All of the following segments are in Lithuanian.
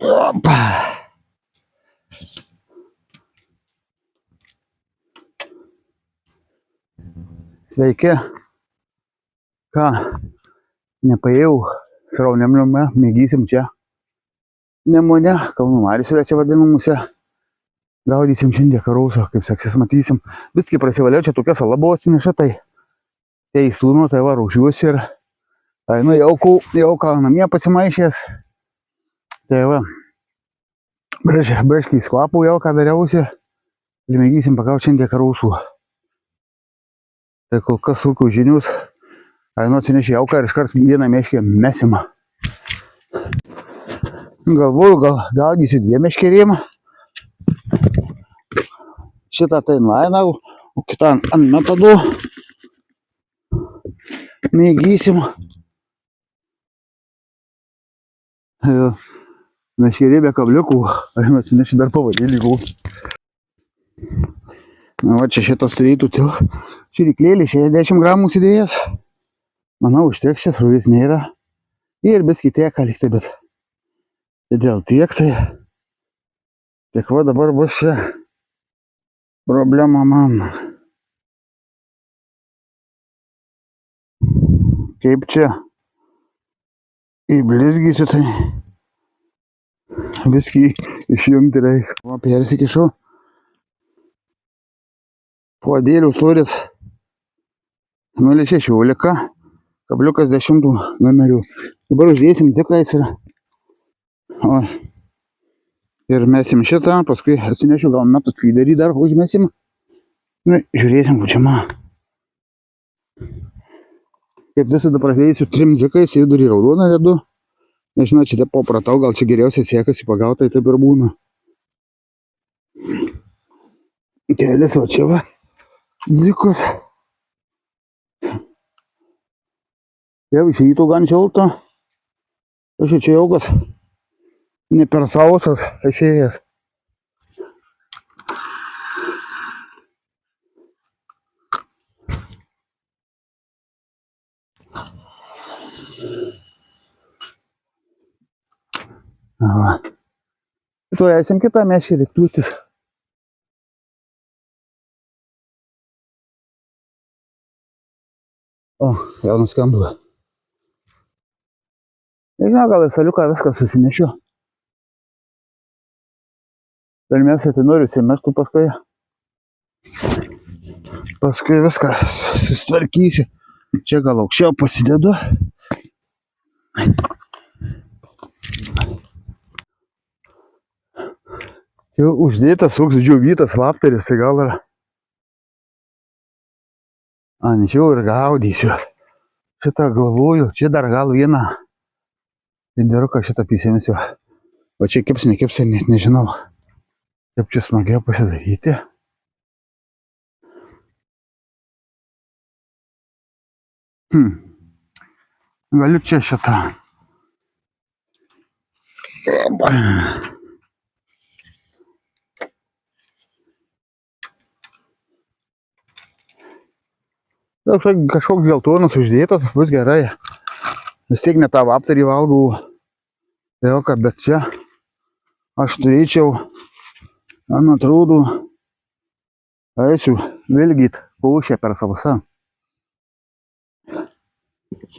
Opa. Sveiki. Ką, nepaėjau, srauniam name, mėgysim čia. Nemune, Kalnų Mariose čia vadinamuose. Gaudysim šiandien karauso, kaip seksis matysim. Viskai prasivaliau, čia tokia sala buvo atsineša, tai įslūno, tai va, rūšiuosi ir nu, jau ką namie pasimaišęs. Tai va, breškiais kvapų jau ką dariausi. Ir mėgysim pagauti šiandien karausų. Tai kol kas ūkių žinius. Nu, atsinešė jauką ir iškart vieną meškę mesim. Galvoju, gal gaudysiu 2 meškerėm. Šitą tai nueinau, o kitą ant metodų. Mėgysim. Meškerė be kabliukų. Atsinešė dar pavadėlį kokį. Va, čia šitas turėtų širiklėlį 60 gramų įsidėjęs. Manau, užteks, čia srovės nėra. Ir biskį teka liktai, bet dėl tiek tai. Tik va dabar bus čia problema man. Kaip čia įblizgysiu, tai biskį išjungti reikia. Va, persikišau. Puodėlių storis 0,16, kabliukas 10 numerių. Dabar uždėsim dzikais ir mesim šitą, paskui atsinešiu gal metų feederį dar užmesim. Nu, žiūrėsim, kur čia man. Kaip visada prasidėsiu 3 dzikais, vidurį raudoną vedu. Nežinau, čia papratau, gal čia geriausiai sekasi pagautai, taip ir būna. Kelias, o čia va. Dzikus. Jau išeitų gan šilta. Aš čia jaukas. Ne per sausas išėjęs. Tuo esam kitą meškerį kliūtis. O, jau nuskambu. Nežinau, gal į saliuką viską susinešiu. Pirmiausia, tai noriu įsimestų paskui. Paskui viską susitvarkysiu. Čia gal aukščiau pasidedu. Jau uždėtas toks džiovytas lapteris, tai gal ir ančiau ir gaudysiu. Šitą galvoju, čia dar gal vieną vidiruką šitą pisemsiu. O čia kips, nekips, net nežinau. Kaip čia smagiau pasidaryti. Galiu čia šitą. Kažkoks geltonas uždėtas, bus gerai. Vis tiek ne tą aptarį valgau. Jauka, bet čia aš turėčiau, man atrodo, eisiu vilgyt paušę per sausą.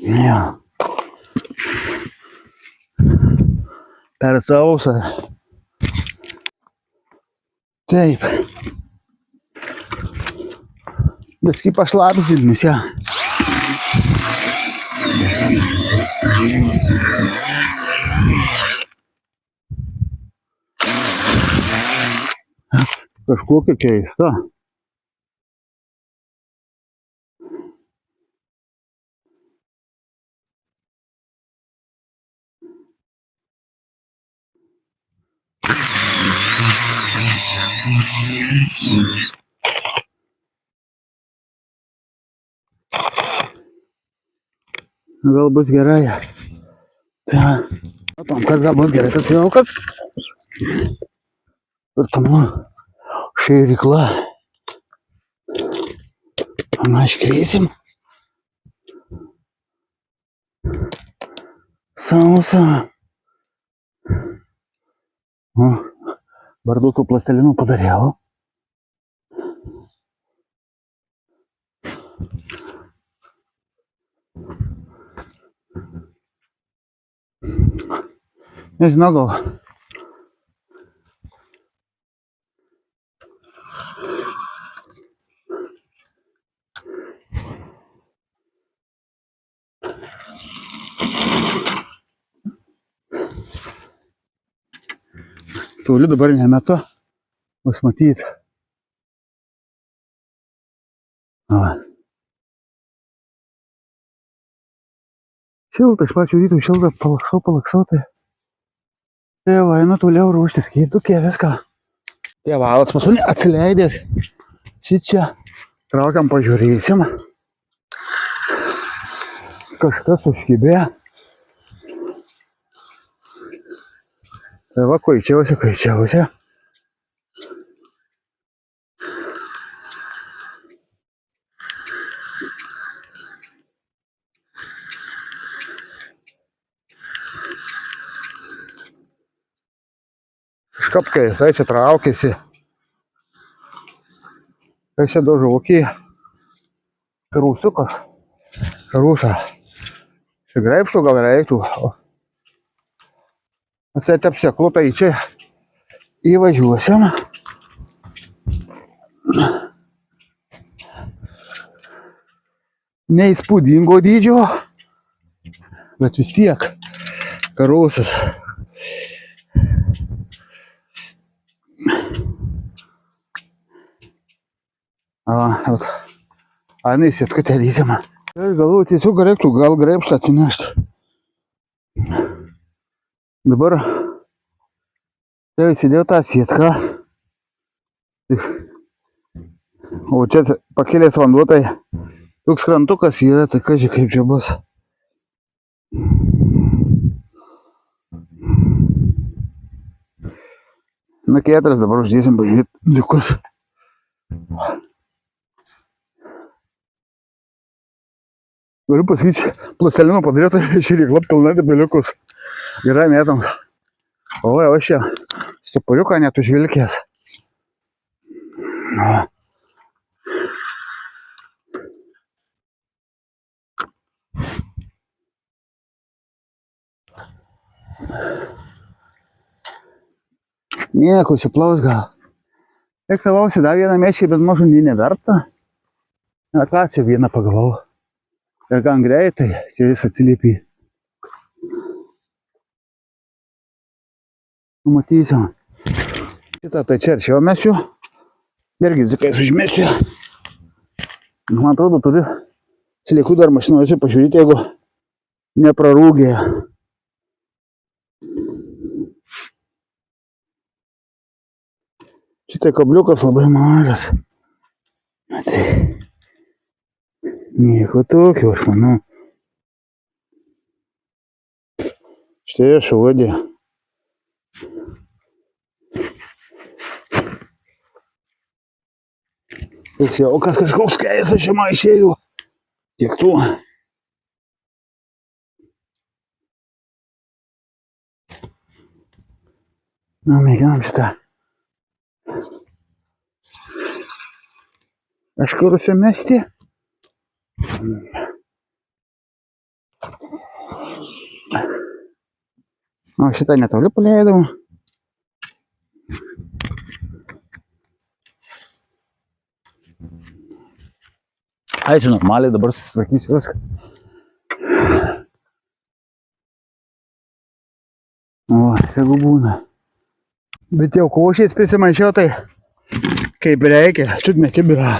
Ja. Per sausą. Taip. Biskį pašlapinsimis, ja. Kažkokia keista. Gal bus gerai. Matom, kad gal bus gerai tas jaukas. Ir tomu šėrykla. Panaškėsim. Sausa. O, bardutų plastelinų padariau. Nežinau, gal saulė dabar nemetu, bus matyt. Šilta, iš pačių rytų šilta, palaksau, tai. Tai va, einu toliau ruoštis, keitukė, viską. Tėvalas pas mane atsileidęs. Šičia, traukiam pažiūrėsim. Kažkas užkibė. Tai va, kaičiausi. Škapkai, jisai čia traukėsi. Kai čia daužo ūkį. Karūsiukas. Karūsa. Čia greipštų gal reiktų. Tai apseklu, tai čia įvažiuosim. Neįspūdingo dydžio, bet vis tiek karūsas. Neįsėtkutė dydžiama. Ir galvoju, tiesiog reiktų gal greipštą atsinešti. Dabar tai įsidėjau tą sietką. O čia pakėlės vanduo, tai toks krantukas yra, tai kažkai kaip čia bus. Na, 4 dabar uždėsim pažiūrėti dzikus. Galiu pasakyti, plastelino padarėta širikla pilna debeliukus. Gerai metam. O aš čia stepariuką net užvilkęs. Nieko, įsiplaus gal. Rektavausi dar vieną mečį, bet mažu neverta. Na ką, čia vieną pagavau. Ir gan greitai, čia jis atsiliepė. Matysim. Šitą tai čia arčiau mesiu. Irgi dzikais užmesiu. Man atrodo, turiu atsiliekų dar mašinoje pažiūrėti, jeigu neprarūgė. Šitai kabliukas labai mažas. Nieko tokio, aš manau. Štai aš uodė. Toks jaukas kažkoks keisas šeima išėjo. Tiek tu. Na, mėginam šitą. Kažkur užsimesti. O šitą netoli paleidau. Ai, čia normaliai dabar susitvarkysiu viską. O, tegu būna. Bet jau košiais prisimaišiau, tai kaip reikia, čiut nekibira.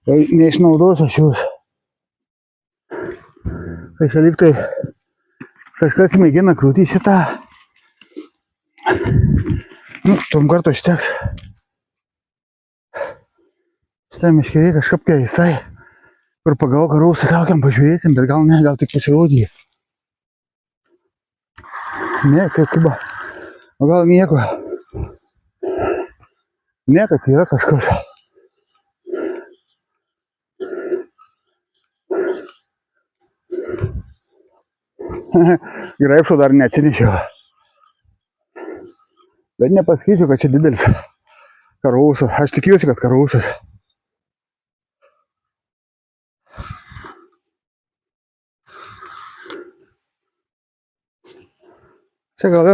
Tai neišnaudosiu aš jūs. Kai čia lyg tai kažkas mėgina krūti šitą. Nu, tom kartu užteks. Šitą miškelį kažkaip keistai. Kur pagavau karūsą, traukiam pažiūrėsim, bet gal ne, gal tik pasirodė. Ne, kaip kiba. O gal nieko. Ne, kad yra kažkas. Graipšo dar neatsinešiau. Bet nepasakysiu, kad čia didelis karosas. Aš tikiuosi, kad karosas. Čia gal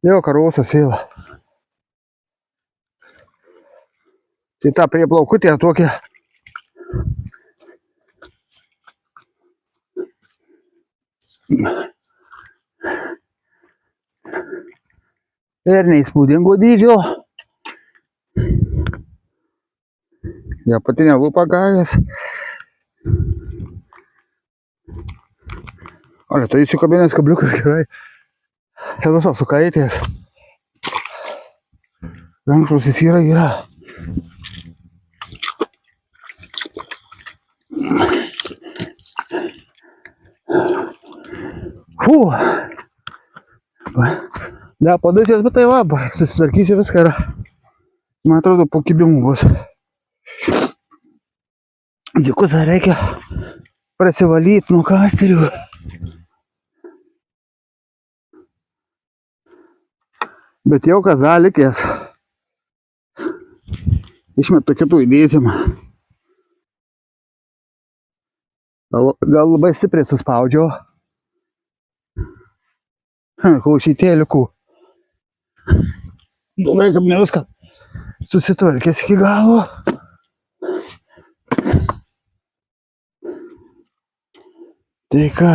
jau karosas vėl. Tai ta prie plaukutė tokia. Ir neįspūdingo dydžio. Jo apatinė lūpa gavęs. O, tai įsikabinęs kabliukas gerai. Ir visas sukaitės. Rankšluostis yra. Da, padusės, bet tai va, susitvarkysiu viską ir man atrodo po kibimų bus. Džiukus reikia prasivalyti nuo kasterių. Bet jau kas dalikės. Išmetu kitų įdėsim. Gal labai stipriai suspaudžiau. Klausytėliukų. Blogai, kaip ne viską susitvarkės iki galo. Tai ką?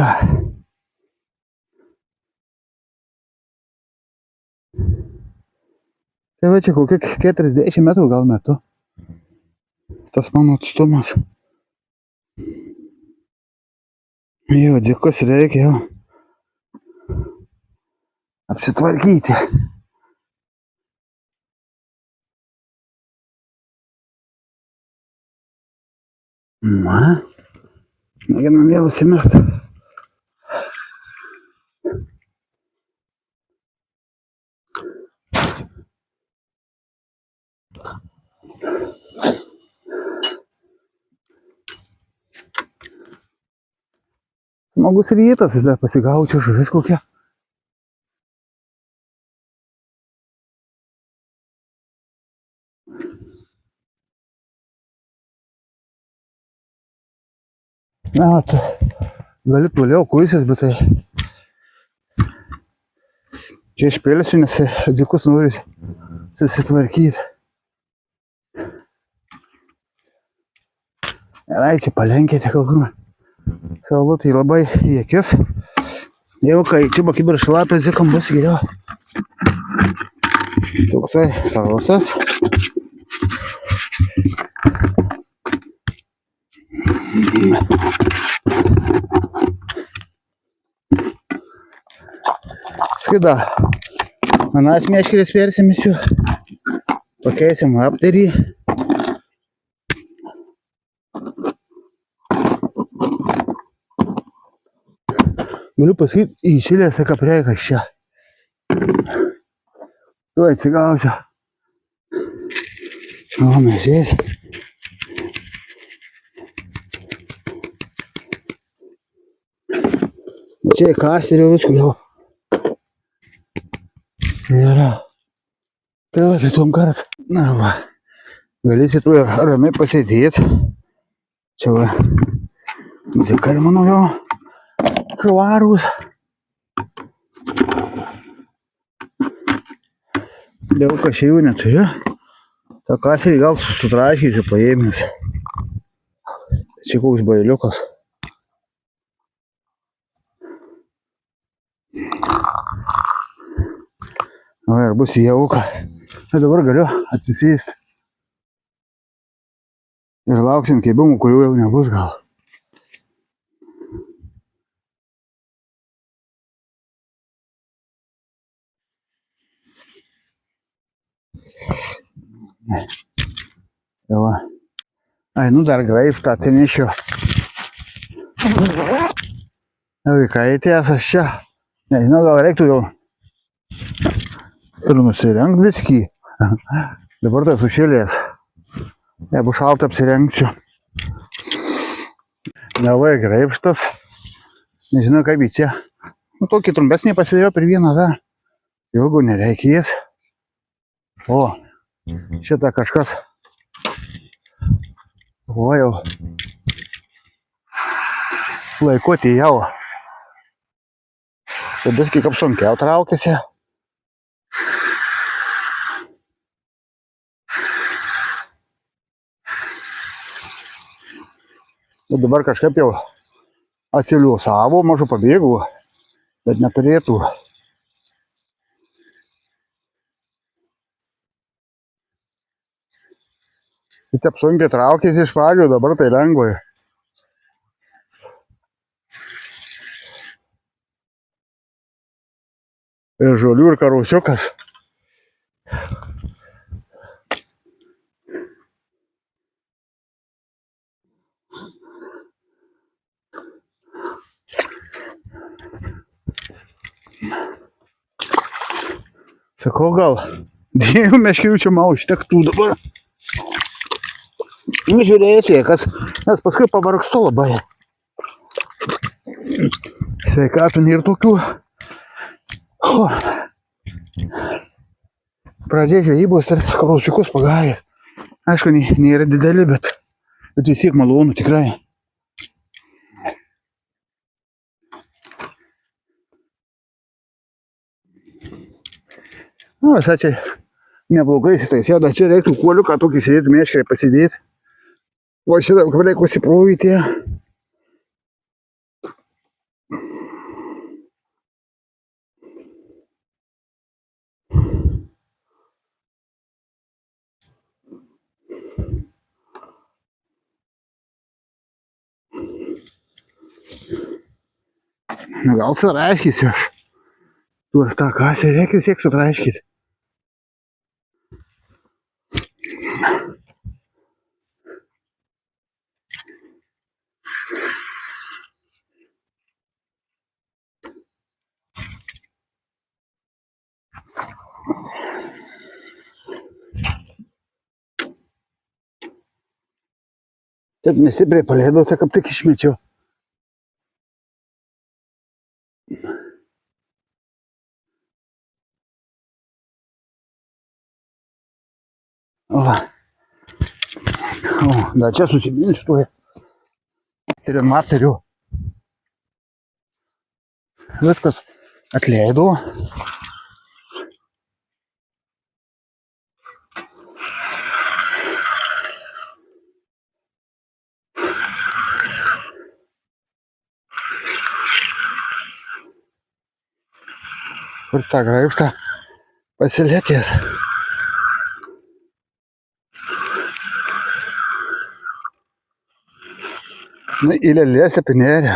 Tai va čia kokie 40 metrų gal metu. Tas mano atstumas. Jo, dėkos reikia jau apsitvarkyti. Na, mėginam vėl užsimest. Smagus rytas, vis dar pasigaučiau žuvis kokią. Na, tu gali toliau kuisis, bet tai čia išpėlėsiu, nes dzikus nori susitvarkyti. Gerai, čia palenkėte kalbame. Savo tai labai į akis. Jau kai čia bakybė ir šlapė, zikam bus geriau. Toksai sausas. Skida. Anas meškerės persimisiu. Pakeisim aptarį. Galiu pasakyti, įšilės kapreikas čia. Tu atsigausiu. O, mesės. Čia į kasterio viskų jau. Yra. Tai va, tai tuom kart. Na va. Galėsi tu ramiai pasėdėti. Čia va. Dzikai mano jau. Švarūs. Daug kašėjų neturiu. Ta kaserį gal sutrašysiu paėmęs. Čia koks bailiukas. O, ir bus jauka. Tai dabar galiu atsisėsti. Ir lauksim keibimų, kurių jau nebus gal. Jau. Ai, nu dar graibštą atsinešiu. Jau įkaitės aš čia. Nežinau, gal reiktų jau ir nusirengt biskį. Dabar tai sušilės. Jeigu šaltą apsirengsiu. Davai graibštas. Nežinau, kaip į čia. Nu, tokį trumpesnį pasidėjau per vieną, da. Ilgo nereikės. O, šitą kažkas. O jau. Laikoti jau. Tada kaip sunkiau traukiasi. Ir dabar kažkaip jau atsiliuosavo, mažu pabėgų, bet neturėtų. Ir taip sunkiai traukėsi iš pradžių, dabar tai lengvai. Ir žolių, ir karusiukas. Sakau, gal 2 meškerių čia man užtektų dabar. Žiūrėsiu, nes paskui pavargstu labai. Sveikatų nėra tokių. O. Pradžiai žvejybos ir karusiukus pagavęs. Aišku, nėra dideli, bet vis tiek malonu tikrai. Nu, visai čia neblogai įsitaisė, dar čia reiktų kuoliuką tokį sėdėti, meškerį pasidėti. O šitą reikia įsiprovyti. Gal sutraiškysiu aš. Tą kasę reikia vis tiek sutraiškyti. Taip nestipriai paleidau, tai kaip tik išmečiau. Va. O, dar čia susiminsiu tuoj. Trimateriu. Viskas atleidau. Kur tą graibštą pasilėkęs. Na, į lėlėse pinėrė.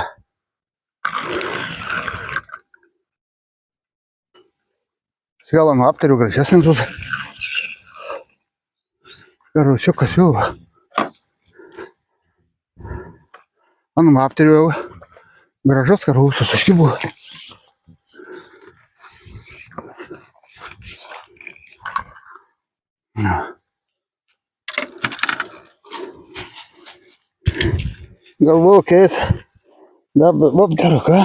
Gal ant aptariu gražesnis bus. Karusiukas jau. Ant aptariu jau gražus karusius užkibu. Galvoju, keis. Aptariu, ką?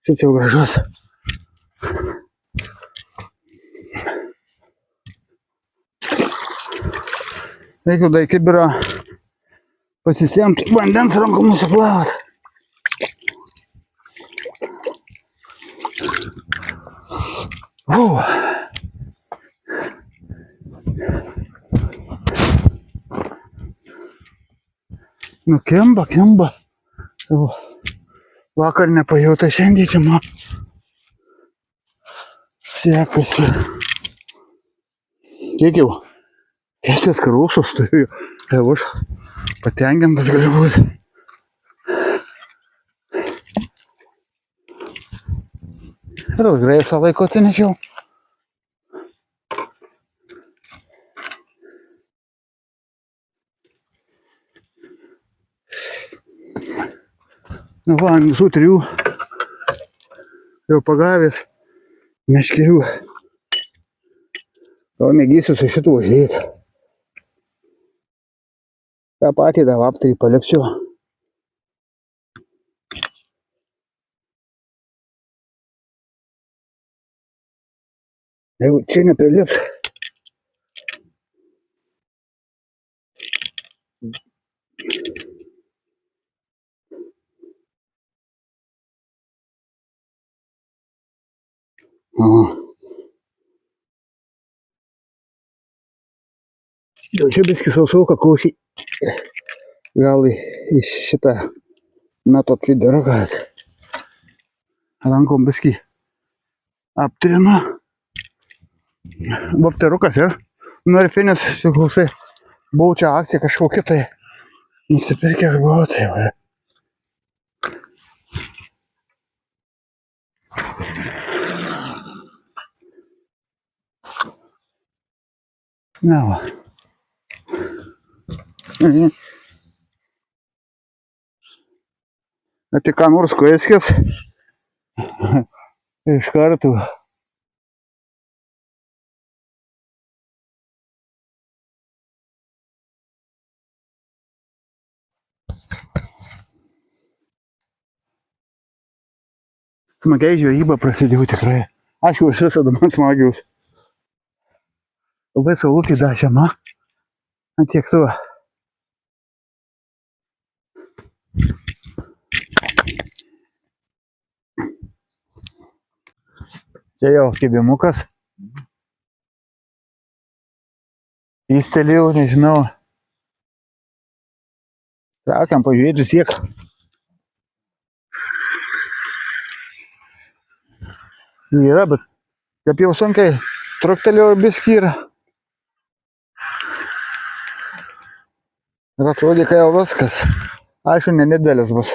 Šis jau gražus. Reikia dar kibirą pasisemti vandens rankom nusiplaut. Nu, kimba. Vakar nepajauta, šiandien čia man sekasi. Kiek jau? 4 karusus turiu. Tai aš patenkintas galiu būti. Ir graibštą laiko atsinešiau. Nu va, ant visų 3 jau pagavęs meškerių. Gal mėgysiu su šitu užėjti. tą patį dar aptarį paliksiu. Jeigu čia neprilips. Aha. Jau čia biskį sausauką košį. Gal į šitą metot vidarą, kad rankom biskį aptrinu. Bapterukas ir Norfinis, klausai, buvau čia akcija kažkokia tai nusipirkęs buvau, tai va. Na va. Tai ką nors koeskės iš karto. Smagiai žvejyba prasidėjo tikrai. Aišku, aš visada man smagiaus. Labai saulutė dažema ant tiek tu. Čia jau kibimukas. Įstelėjau, nežinau. Traukiam pažiūrėti siek. Yra, bet kaip jau sunkiai truktelėjau biskį ir atrodė, kai jau viskas. Aišku, nedidelis bus.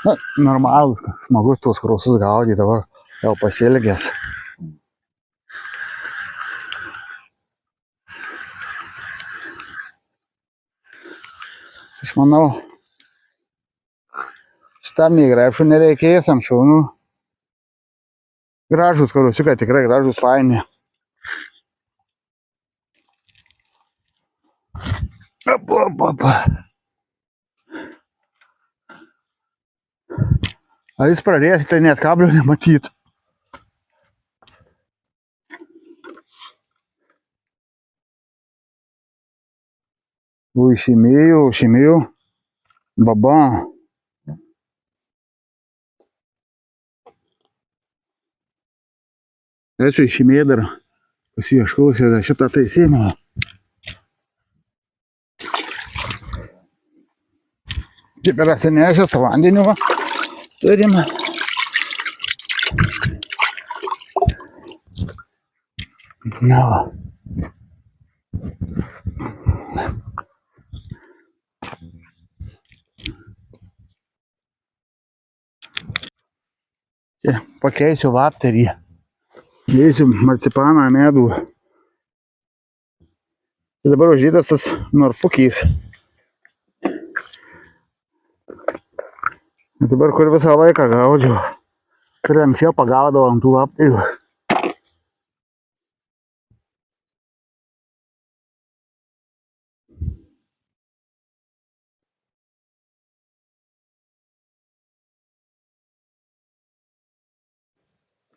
Na, normalus, smagus tuos krausus gaudyti, dabar jau pasielgęs. Aš manau, šitam negrepšų nereikės anksčiau, nu. Gražus karusiukai, tikrai gražus, faini. A jis prarės, tai net kablio nematyt. O išėmėjau. Baba. Esu išėmėjai dar pasieškausi šitą taisymą. Taip ir atsinešęs vandeniu, va, turim. Na va. Čia pakeisiu vapterį. Dėsiu marcipaną, medų. Tai dabar užžydas tas norfukys. Dabar kur visą laiką gaudžiau. Kur anksčiau pagaudavau ant tų vapterių.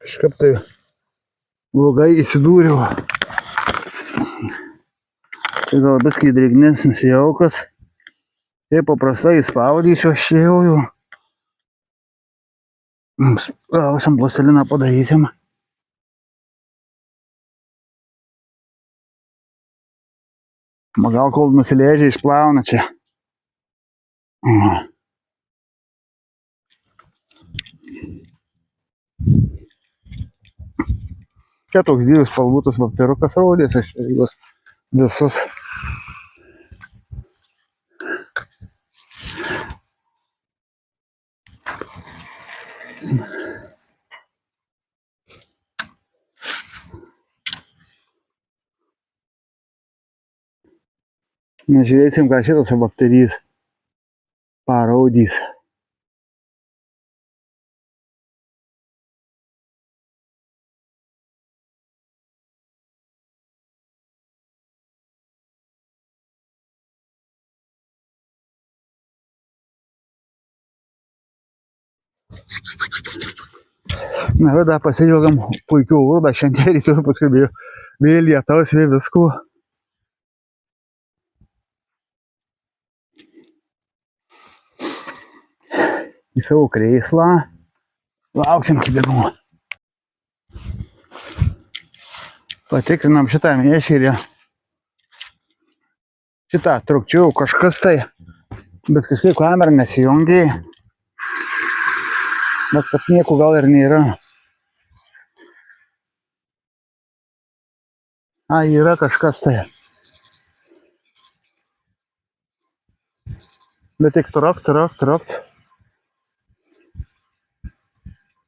Kažkaip tai blogai įsidūriau. Tai gal biskį drėgnesnis jaukas. Taip paprastai įspaudysiu, aš čia jau. Gausim plastiliną padarysim. Gal kol nusileidžia išplauna čia. Čia toks didelis spalvotas vapterukas rodės, aš juos visus. Nežiūrėsim, ką šitas vapterys parodys. Na, bet dar pasidžiaugiam puikiu oru, dar šiandien rytoj paskui vėl lietaus, vėl visko. Į savo kreislą. Lauksim kidenų. Patikrinam šitą mėšyrį. Šitą trukčiau kažkas tai. Bet kažkaip kamera nesijungia. Bet kad nieko gal ir nėra. A, yra kažkas tai. Bet tik trakt.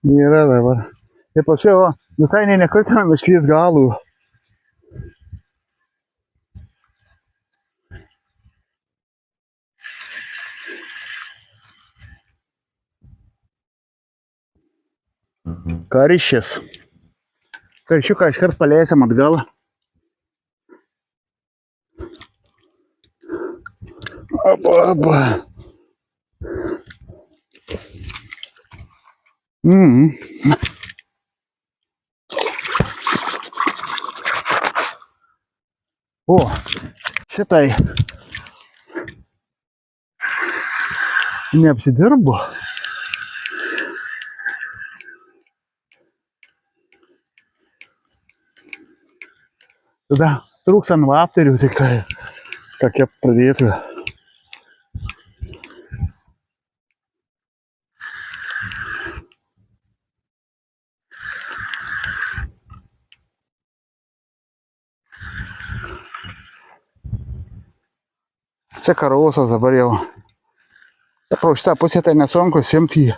Yra dabar. Ir pačiau, visai nekritinam išklys galų. Karščias. Karšiuką iškart paleisim atgal. Opa. O, šitai neapsidirbo. Tada trūks ant vapterių tik tai tokia pradėtų. Čia karosas dabar jau. Čia pro šitą pusę tai nesunku simti jį.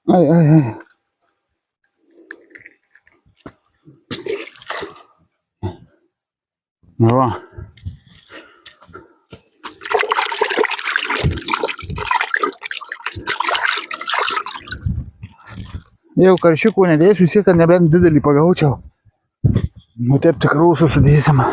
Ai. Na va. Jau karšiukų nedėsiu, vis tiek, kad nebent didelį pagaučiau. Nu taip tikrų susidėsim.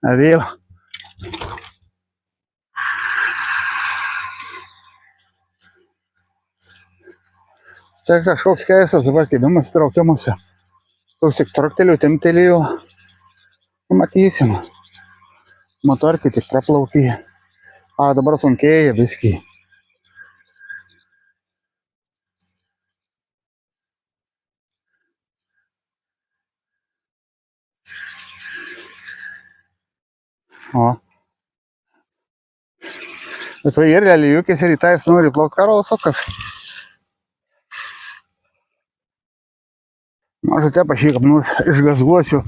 A vėl. Čia kažkoks keistas dabar kėdimas traukiamuose. Toks tik traktelėjau. Matysim. Motorkai tik praplaukė. A, dabar sunkėja viskį. O. Bet va ir realiukės ir rytais nori plaukti karosokas. Mažu čia pašykam nors išgazguosiu.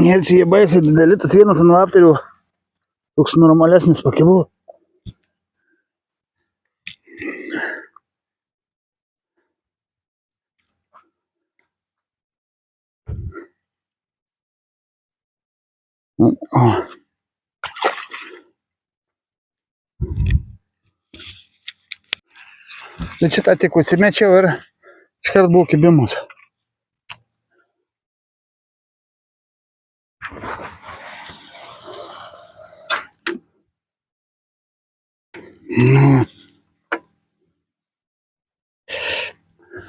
Ir čia jie baisiai dideli, tas vienas ant vapterių. Toks normalesnis pakibų. O. Bet šitą tik užsimečiau ir iškart buvo kibimus.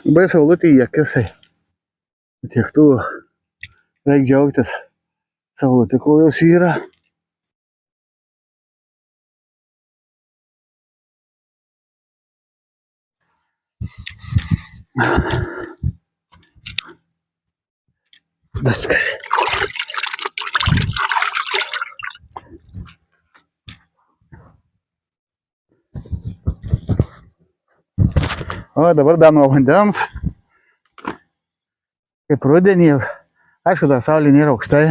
Labai saulutė į akisai. Tiek tų reik džiaugtis. Saulutė kol jos yra. Viskas. O dabar dar nuo vandens. Kaip rudenį. Aišku, dar saulė nėra aukštai.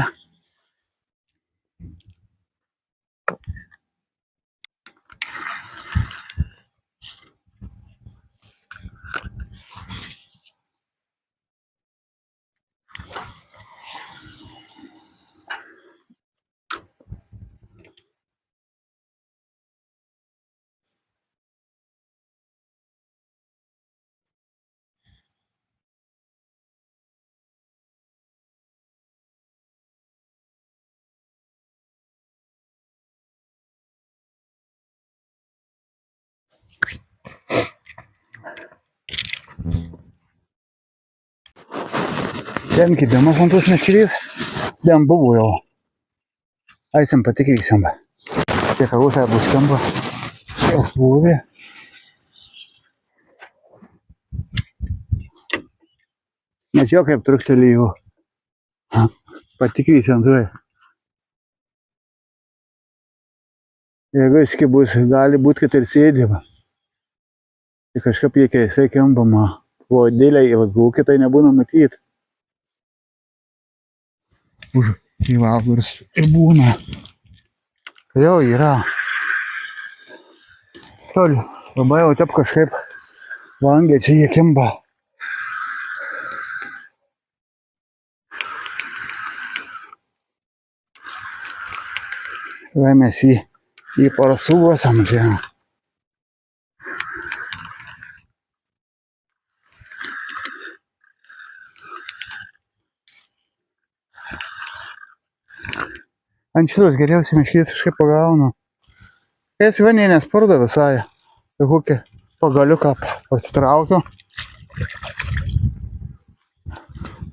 Ten kibimas ant tos meškerės. Ten buvo jau. Eisim patikrysim. Tie karusai bus skamba. Kas buvo. Mačiau kaip trukštelėjau. Patikrysim tuoj. Jeigu skibus, gali būti, kad ir sėdima. Tai kažkaip jie keistai kembama. Vodėliai ilgų, kitai nebūna matyti. Už įvalgurs ir būna. Jau yra. Toli, labai jau taip kažkaip vangiai čia jie kemba. Tada mes į parasuosam čia. Ant šitos geriausiai meškės kažkaip pagaunu. Kai esi vanėje nesparda visai. Tai kokį pagaliuką pasitraukiu.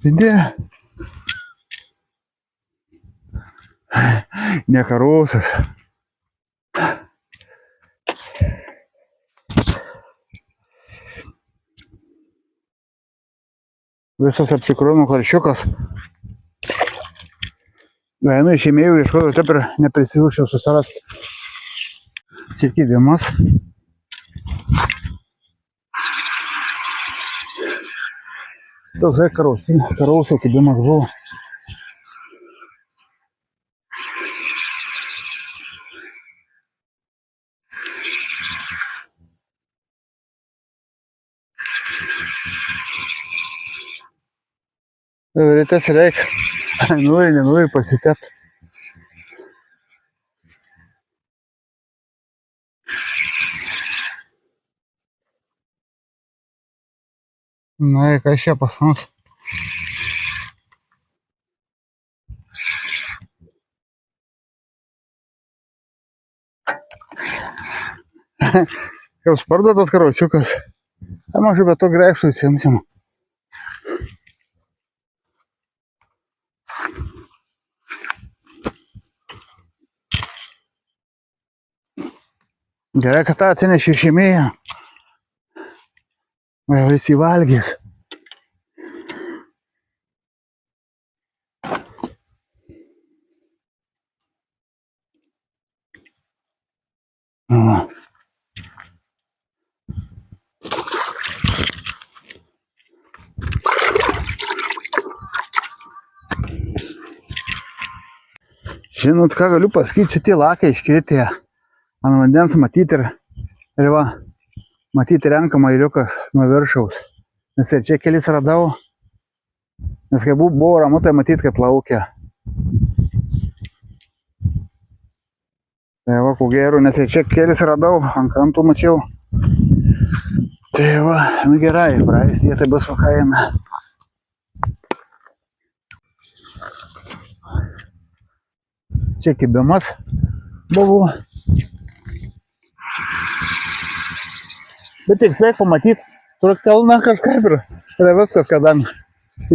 Vidė. Ne karosas. Visas apsikrovimo karšiukas. Einu išėmėjau, ieškodavau, taip ir neprisirūšiau susirasti. Čia kibimas. Toksai karosų kibimas buvo. Rytas reikia. Nenori pasitepti. Na, kas čia pas mus? Jau sparda tas karosiukas. Mažai be to greikštų įsimsim. Gerai, kad tą atsinešė šeimėje. Jau jis įvalgys. Žinot, ką galiu pasakyti, šitie lakai iškritė ant vandens matyti ir va, matyti renkama iriukas nuo viršaus. Nes ir čia kelis radau, nes kai buvo ramu, tai matyti, kaip plaukia. Tai va, ko gero, nes ir čia kelis radau, ant krantų mačiau. Tai va, nu gerai, praeis, jie tai bus vakaina. Čia kibimas buvo. Bet tik sveik pamatyti, truktelna kažkaip ir viskas, kadan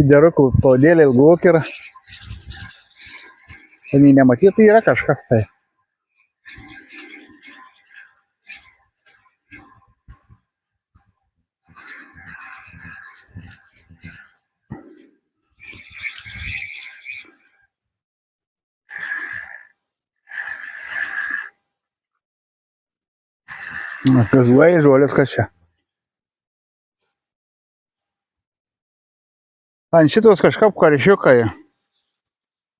įdėrukų paudėlė ilgok yra. Ten jį nematyti, tai yra kažkas tai. Gazuoja žolės kažčia. Ant šitos kažkaip karšiukai.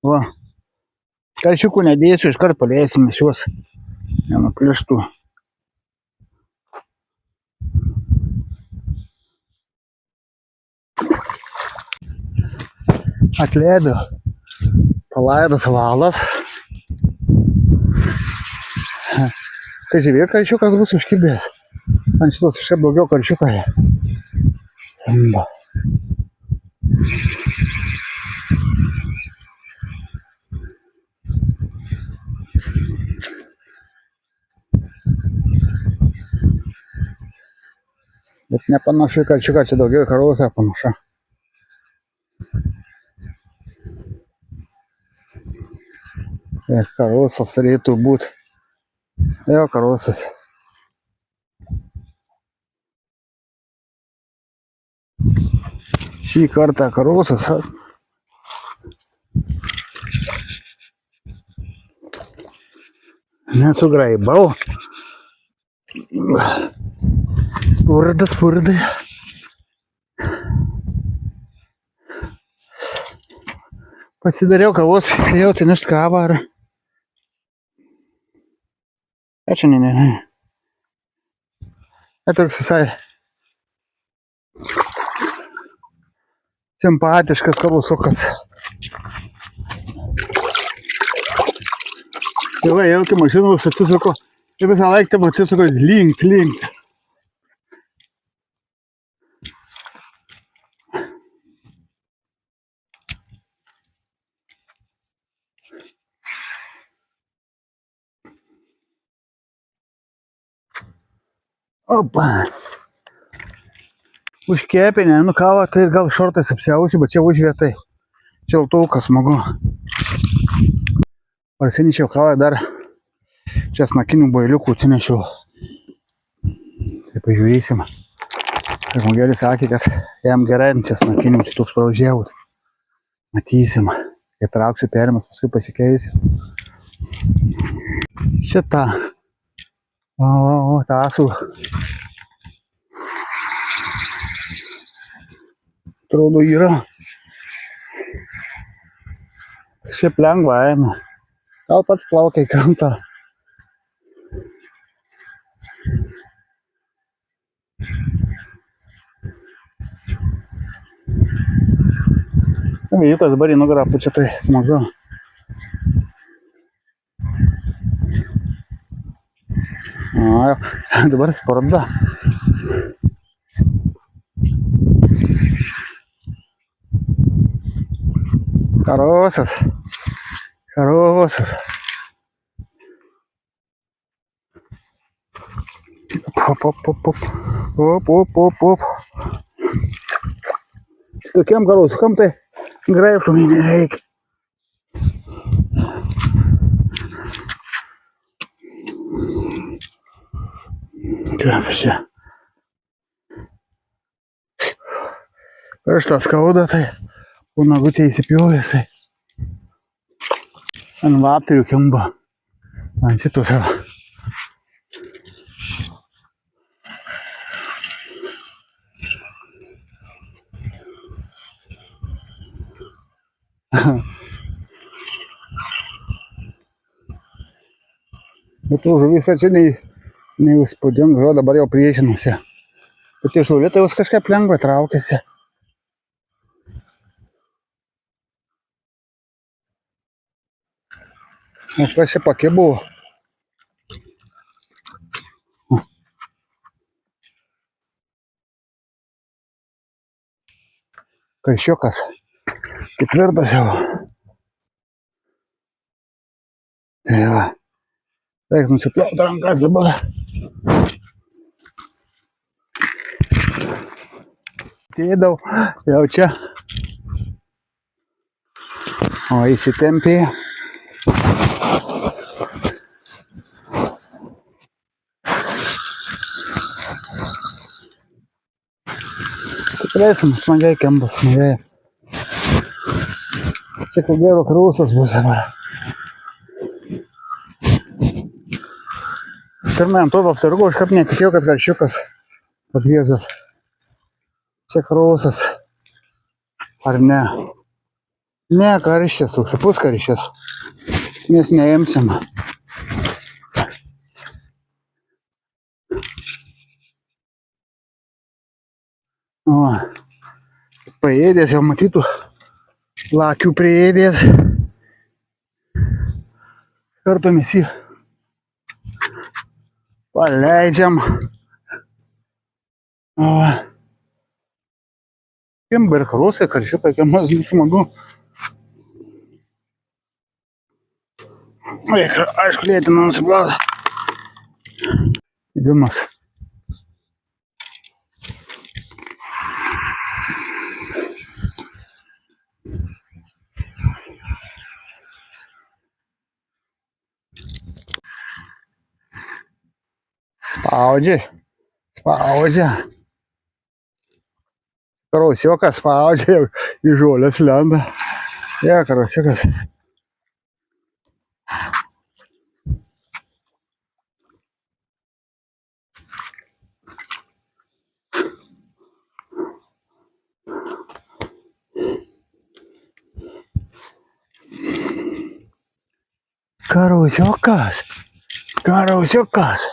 Va. Karšiukų nedėsiu, iškart paleisim šios. Nenuplištų. Atleido. Palaidas valas. Tai žiūrėk, karšiukas bus užkibęs. Ant šitos šiaip daugiau karšiukai. Bet nepanašu į karšiuką, čia daugiau į karosą panašu. Ir karosas turėtų būt. Jo, karosas. Šį kartą karosas. Nesugraibau. Spurdai. Pasidariau kavos, jau atsinešt kavą ar... Ačiū, ne. Toks visai simpatiškas kavusukas. Tai va, jau kai mašinos atsisuko, ir visą laiką tam atsisuko linkt. Opa. Užkepinė, nu kava, tai gal šortais apsiausiu, bet čia užvietai. Šiltukas smagu. Parsinešiau kavą ir dar česnakinių boiliukų atsinešiau. Tai pažiūrėsim. Kaip Mogelis sakė, kad jam gerai ant česnakinių, čia toks praužėvut. Matysim. Kai trauksiu perimas, paskui pasikeisiu. Šitą. O, tasų. Atrodo yra. Šiaip lengva eina. Gal pats plaukia į krantą. Vėjukas dabar į nugarą pučia, tai smagu. Dabar sporda. Karosas. Op. Tokiam karosukam tai graipšų nereikia. Kaip čia. Aš tą skauda, tai po nagutė įsipjovęs, tai ant vapterių kimba. Ant šitos jau. Bet tų žuvis čia neįspūdinga, dabar jau priešinusi. Bet iš žuvė tai jūs kažkaip lengvai traukėsi. O kas čia pakibo? Karšiukas. Ketvirtas jau. Tai va. Reik nusiplauti rankas dabar. Sėdau, jau čia. O įsitempė. Tikrai smagiai kembas, smagiai. Čia ko gero karosas bus dabar. Pirmajam to aptargo, aš kaip netikėjau, kad karšiukas pakviesas. Čia karosas. Ar ne? Ne, karščias, toks puskarščias. Mes neimsim. O, paėdės jau matytų. Lakių priėdės. Kartu mes jį paleidžiam. O, kimba ir karosai, karšiukai, kiamas smagu. Aišku, lėtina nusiplauta. Įdomus. Spaudžia. Spaudžia. Karosiukas spaudžia, į žolės lenda. Ja, karosiukas. Karosiukas. Karosiukas.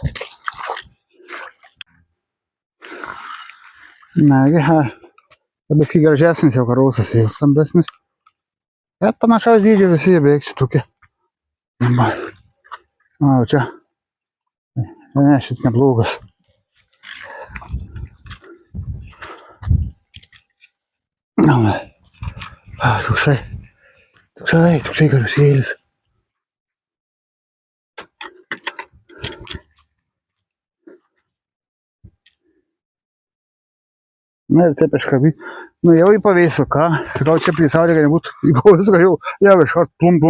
Nagi, biskį gražesnis jau karosas, jau stambesnis. Bet panašaus dydžio visi jie beveik šitokie. O, čia. Ne, šis neblogas. Toksai karosėlis. Na ir taip iškabi. Nu jau į pavėsiu, ką? Sakau, čia prie saulė, kad nebūtų į pavėsiu, kad jau iškart plum.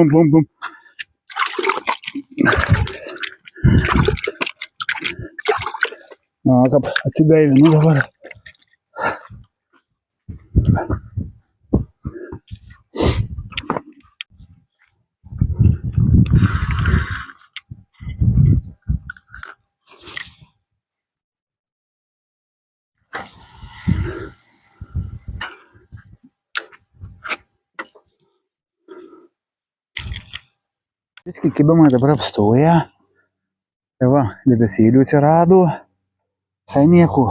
Na, kaip atsigaivinu dabar. Viskai kibimai dabar apstoja. Tai va, debesėlių atsirado. Visai nieko.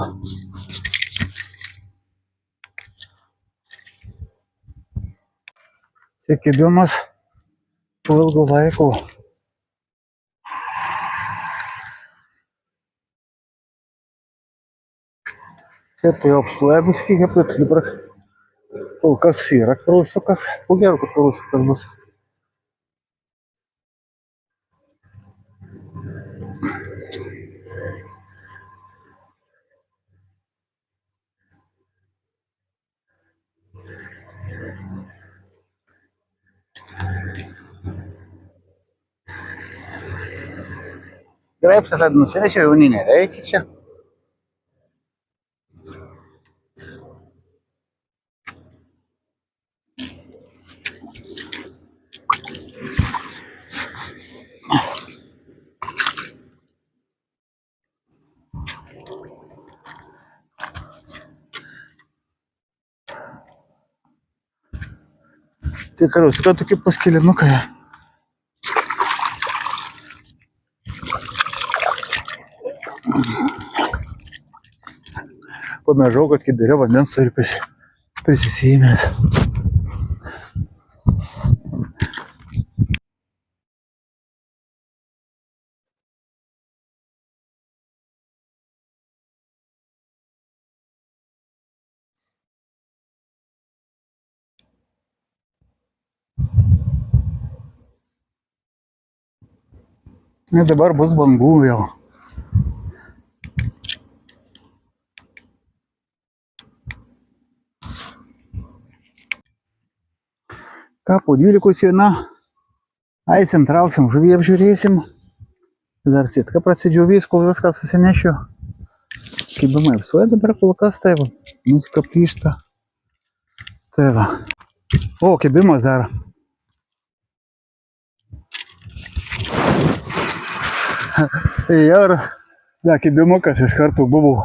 Čia kibimas po ilgo laiko. Čia tai apstoja viskai, kaip tai dabar kol kas yra karosiukas. Ko gero, kad karosiukas bus. Graipsas nusinešė, jau nereikia čia. Tai karosiukai tokie paskilinukai. Pamežau, kad kibire vandens turi prisisėmęs. Ir dabar bus bangų vėl. Ką, po 12 viena. Eisim, trauksim, žuvį apžiūrėsim. Dar sėtka prasidžiovys, kol viską susinešiu. Kibimai apsuoja dabar kol kas, tai va. Muzika plyšta. Tai va. O, kibimas dar. Ėjau ir dar kibimukas iš karto buvo.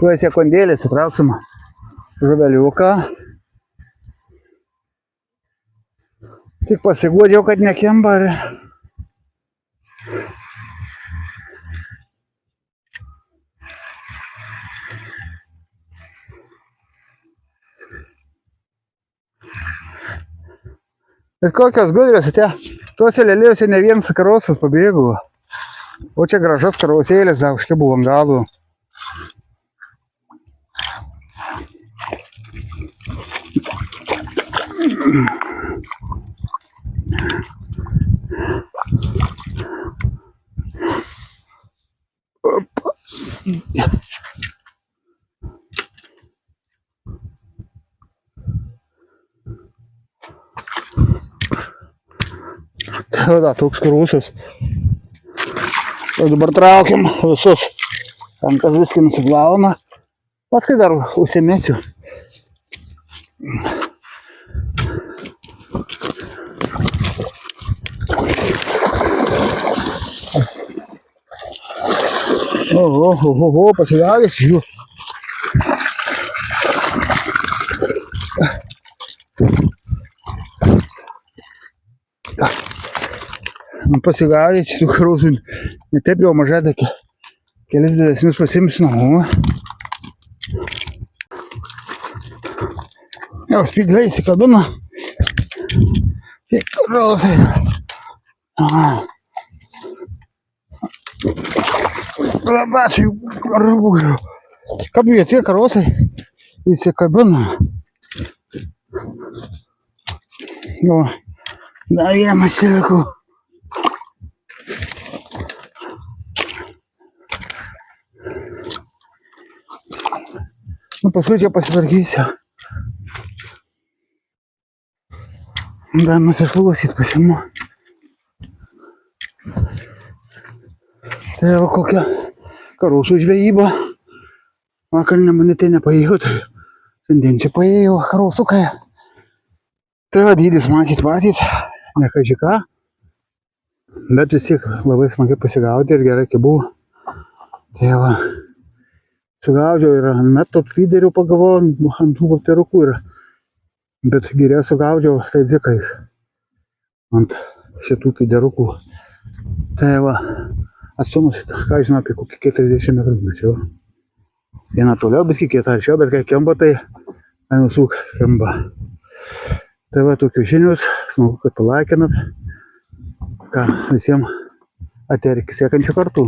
Tuoj sekundėlę sitrauksim žuveliuką. Tik pasiguodžiau, kad nekimba. Bet kokios gudrios, tuose lėliuose ne vienas karosas pabėgo. O čia gražus karosėlis, dar užkibų ant galų. Da, toks karosas. O dabar traukiam visus. Rankas viską nusiplauna. Paskui dar užsimesiu. Oho, pasigavęs jų. Pasigavęs tų karosų. Ne taip jau mažai, tai kelis didesnius pasimsiu namo. Jau spygliai įsikabina. Tiek karosai. Labačiai rūbūriu. Kaip jie tie karosai įsikabina. Jo, dar vienas liko. Nu, paskui čia pasitvarkysiu. Dar nusišluosit pasimu. Tai jau kokia karosų žvejyba. Vakar nemanite nepaėjo, tai šiandien čia paėjo karosukai. Tai va, dydis matyt patys, ne kaži ką. Bet vis tiek labai smagiai pasigauti ir gerai kibų. Tai va, sugaudžiau ir ant metot feederių pagavau, ant tų vapterukų ir bet geriausiai gaudžiau tai dzikais ant šitų feederukų. Tai va, atstumus, ką žinau, apie kokį 40 metrų mačiau. Viena toliau, biskį kitą arčiau, bet kai kimba, tai visų kimba. Tai va, tokius žinius, smagu, kad palaikinat. Ką, visiems ateik sekančių kartų.